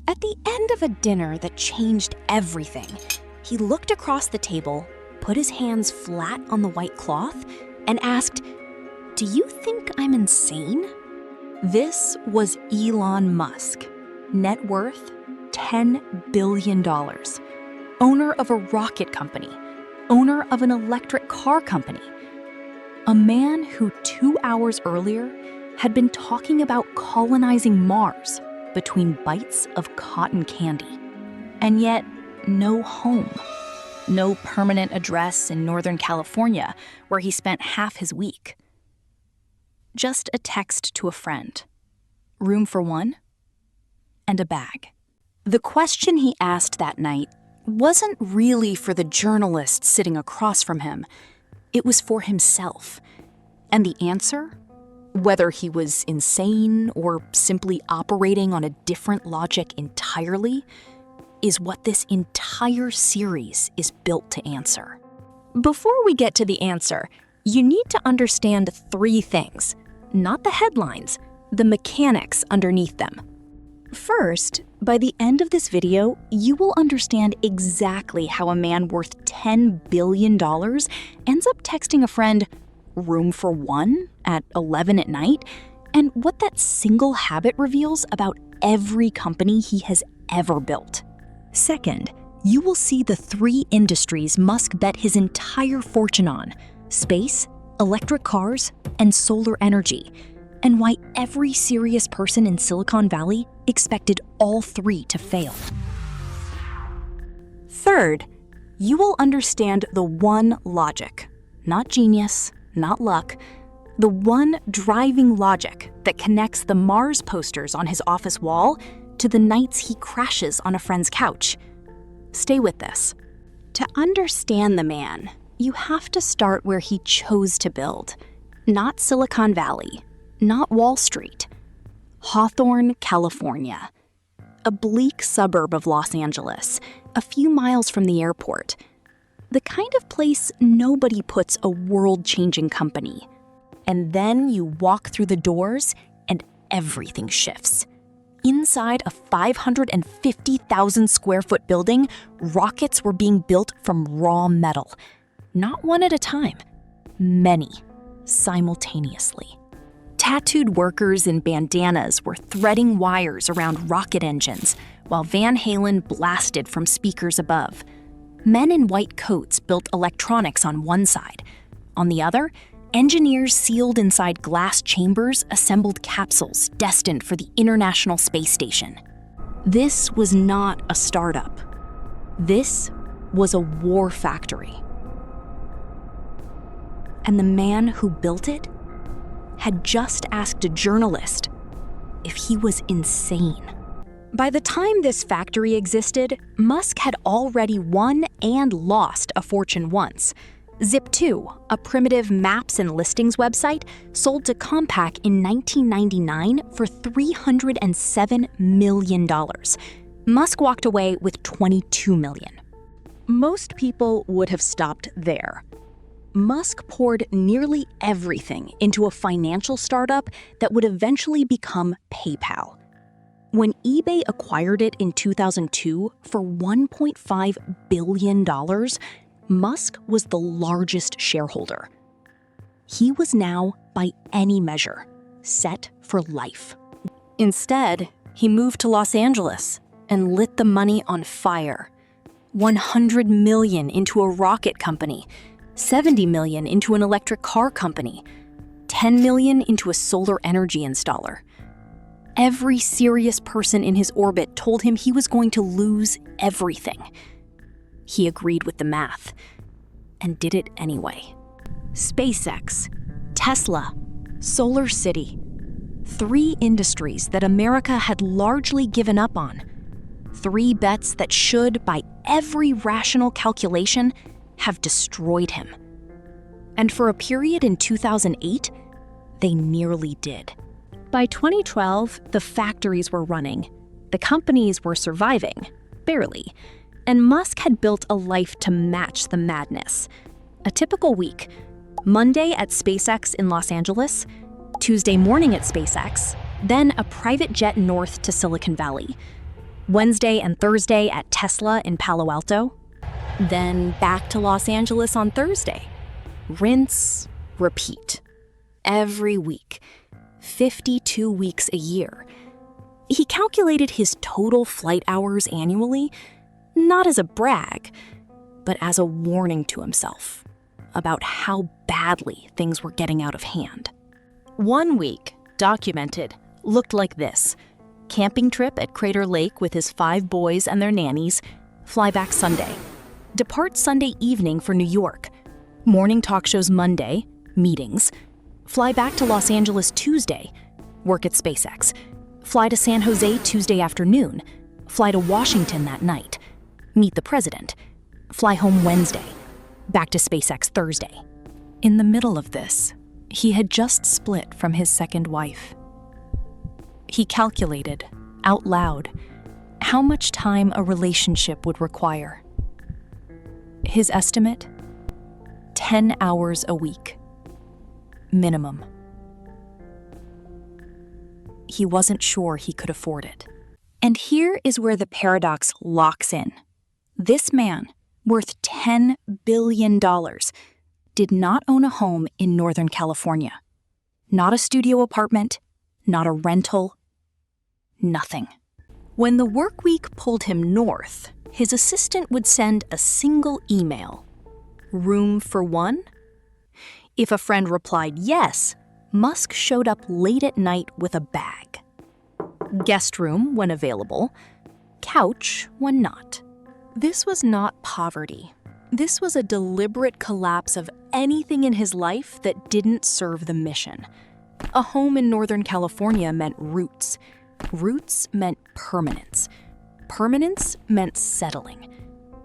At the end of a dinner that changed everything, he looked across the table, put his hands flat on the white cloth, and asked, "Do you think I'm insane?" This was Elon Musk, net worth $10 billion, owner of a rocket company, owner of an electric car company, a man who 2 hours earlier had been talking about colonizing Mars between bites of cotton candy. And yet, no home, no permanent address in Northern California where he spent half his week. Just a text to a friend, room for one, and a bag. The question he asked that night wasn't really for the journalist sitting across from him. It was for himself. And the answer, whether he was insane or simply operating on a different logic entirely, is what this entire series is built to answer. Before we get to the answer, you need to understand 3 things, not the headlines, the mechanics underneath them. First, by the end of this video, you will understand exactly how a man worth $10 billion ends up texting a friend, "room for one?" at 11 at night, and what that single habit reveals about every company he has ever built. Second, you will see the 3 industries Musk bet his entire fortune on: space, electric cars, and solar energy, and why every serious person in Silicon Valley expected all 3 to fail. Third, you will understand the one logic, not genius, not luck, the one driving logic that connects the Mars posters on his office wall to the nights he crashes on a friend's couch. Stay with this. To understand the man, you have to start where he chose to build. Not Silicon Valley, not Wall Street. Hawthorne, California. A bleak suburb of Los Angeles, a few miles from the airport. The kind of place nobody puts a world-changing company. And then you walk through the doors and everything shifts. Inside a 550,000 square foot building, rockets were being built from raw metal. Not one at a time, many, simultaneously. Tattooed workers in bandanas were threading wires around rocket engines, while Van Halen blasted from speakers above. Men in white coats built electronics on one side. On the other, engineers sealed inside glass chambers assembled capsules destined for the International Space Station. This was not a startup. This was a war factory. And the man who built it had just asked a journalist if he was insane. By the time this factory existed, Musk had already won and lost a fortune once. Zip2, a primitive maps and listings website, sold to Compaq in 1999 for $307 million. Musk walked away with $22 million. Most people would have stopped there. Musk poured nearly everything into a financial startup that would eventually become PayPal. When eBay acquired it in 2002 for $1.5 billion, Musk was the largest shareholder. He was now, by any measure, set for life. Instead, he moved to Los Angeles and lit the money on fire. $100 million into a rocket company, $70 million into an electric car company, $10 million into a solar energy installer. Every serious person in his orbit told him he was going to lose everything. He agreed with the math and did it anyway. SpaceX, Tesla, Solar City. 3 industries that America had largely given up on. 3 bets that should, by every rational calculation, have destroyed him. And for a period in 2008, they nearly did. By 2012, the factories were running. The companies were surviving, barely. And Musk had built a life to match the madness. A typical week: Monday at SpaceX in Los Angeles, Tuesday morning at SpaceX, then a private jet north to Silicon Valley. Wednesday and Thursday at Tesla in Palo Alto, then back to Los Angeles on Thursday. Rinse, repeat. Every week. 52 weeks a year. He calculated his total flight hours annually, not as a brag, but as a warning to himself about how badly things were getting out of hand. 1 week, documented, looked like this. Camping trip at Crater Lake with his 5 boys and their nannies, fly back Sunday. Depart Sunday evening for New York. Morning talk shows Monday, meetings. Fly back to Los Angeles Tuesday, work at SpaceX. Fly to San Jose Tuesday afternoon. Fly to Washington that night. Meet the president. Fly home Wednesday. Back to SpaceX Thursday. In the middle of this, he had just split from his second wife. He calculated, out loud, how much time a relationship would require. His estimate? 10 hours a week. Minimum. He wasn't sure he could afford it. And here is where the paradox locks in. This man, worth $10 billion, did not own a home in Northern California. Not a studio apartment, not a rental, nothing. When the work week pulled him north, his assistant would send a single email. Room for one? If a friend replied yes, Musk showed up late at night with a bag. Guest room when available, couch when not. This was not poverty. This was a deliberate collapse of anything in his life that didn't serve the mission. A home in Northern California meant roots. Roots meant permanence. Permanence meant settling.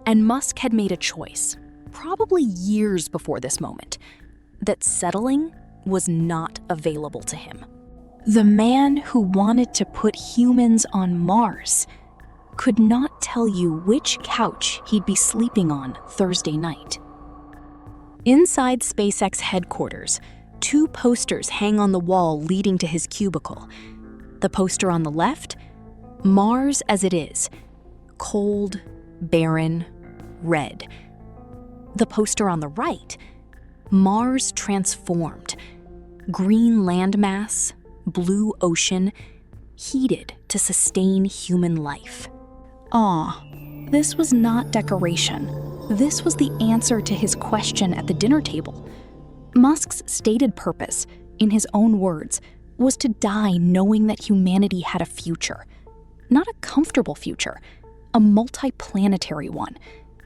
And Musk had made a choice, probably years before this moment, that settling was not available to him. The man who wanted to put humans on Mars could not tell you which couch he'd be sleeping on Thursday night. Inside SpaceX headquarters, 2 posters hang on the wall leading to his cubicle. The poster on the left, Mars as it is, cold, barren, red. The poster on the right, Mars transformed, green landmass, blue ocean, heated to sustain human life. This was not decoration. This was the answer to his question at the dinner table. Musk's stated purpose, in his own words, was to die knowing that humanity had a future. Not a comfortable future, a multi-planetary one,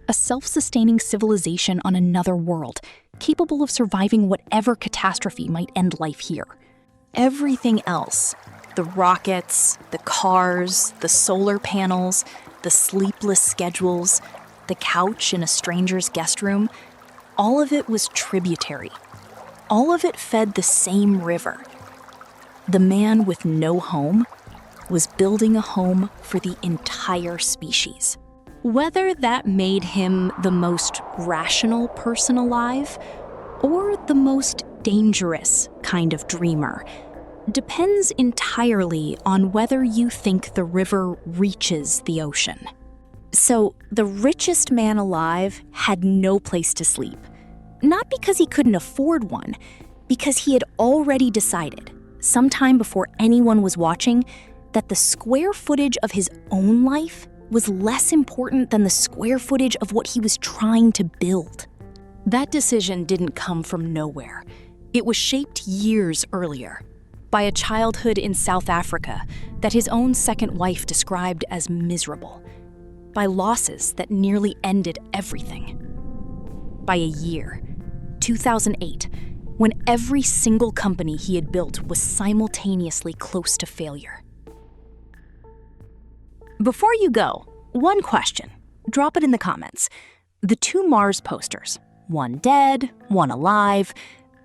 a self-sustaining civilization on another world, capable of surviving whatever catastrophe might end life here. Everything else, the rockets, the cars, the solar panels, the sleepless schedules, the couch in a stranger's guest room, all of it was tributary. All of it fed the same river. The man with no home was building a home for the entire species. Whether that made him the most rational person alive or the most dangerous kind of dreamer depends entirely on whether you think the river reaches the ocean. So, the richest man alive had no place to sleep. Not because he couldn't afford one, because he had already decided, sometime before anyone was watching, that the square footage of his own life was less important than the square footage of what he was trying to build. That decision didn't come from nowhere. It was shaped years earlier, by a childhood in South Africa that his own second wife described as miserable, by losses that nearly ended everything, by a year, 2008, when every single company he had built was simultaneously close to failure. Before you go, one question. Drop it in the comments. The 2 Mars posters, one dead, one alive,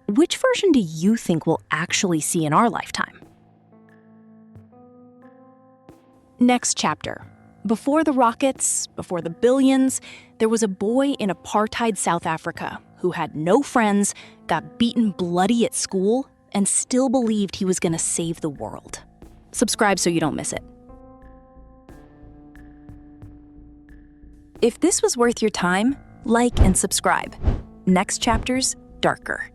which version do you think we'll actually see in our lifetime? Next chapter. Before the rockets, before the billions, there was a boy in apartheid South Africa who had no friends, got beaten bloody at school, and still believed he was going to save the world. Subscribe so you don't miss it. If this was worth your time, like and subscribe. Next chapter's darker.